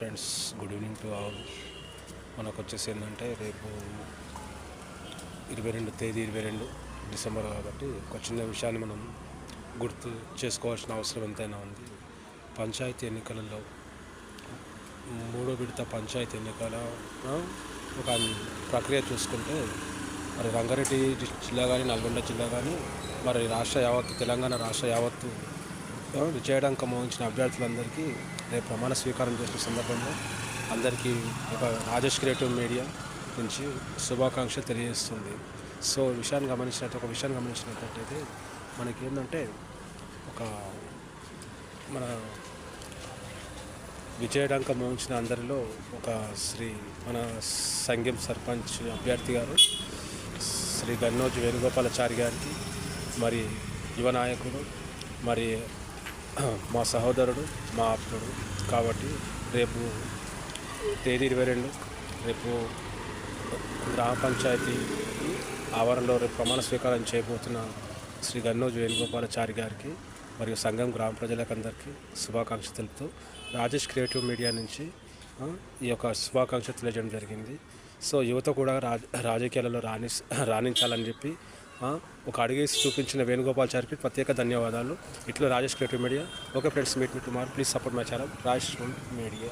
Friends, good evening to all. మనకు వచ్చేసి ఏంటంటే రేపు 22 డిసెంబర్ కాబట్టి ఒక చిన్న విషయాన్ని మనం గుర్తు చేసుకోవాల్సిన అవసరం ఎంతైనా ఉంది. పంచాయతీ ఎన్నికలలో మూడో విడత పంచాయతీ ఎన్నికల ఒక ప్రక్రియ చూసుకుంటే మరి రంగారెడ్డి జిల్లా కానీ, నల్గొండ జిల్లా కానీ, మరి తెలంగాణ రాష్ట్ర యావత్తు విజయడంకం మోహించిన అభ్యర్థులందరికీ రేపు ప్రమాణ స్వీకారం చేసిన సందర్భంలో అందరికీ ఒక రాజేష్ క్రియేటివ్ మీడియా నుంచి శుభాకాంక్షలు తెలియజేస్తుంది. సో ఒక విషయాన్ని గమనించినట్లయితే మనకేంటంటే మన విజయడంకం మోహించిన అందరిలో మన సంఘం సర్పంచ్ అభ్యర్థి గారు శ్రీ గన్నోజు వేణుగోపాలాచారి గారికి, మరి యువ నాయకుడు, మరి మా సహోదరుడు, మా ఆప్తుడు కాబట్టి రేపు తేదీ 22 రేపు గ్రామ పంచాయతీ ఆవరణలో రేపు ప్రమాణ స్వీకారం చేయబోతున్న శ్రీ గన్నోజు వేణుగోపాలాచారి గారికి మరియు సంఘం గ్రామ ప్రజలకందరికీ శుభాకాంక్షలు తెలుపుతూ రాజేష్ క్రియేటివ్ మీడియా నుంచి ఈ యొక్క శుభాకాంక్షలు తెలియజేయడం జరిగింది. సో యువత కూడా రాజకీయాలలో రాణించాలని చెప్పి ఒక అడిగేసి చూపించిన వేణుగోపాలాచారికి ప్రత్యేక ధన్యవాదాలు. ఇట్లా Rajesh creative media. Okay friends, meet me tomorrow. Please support my channel Rajesh media.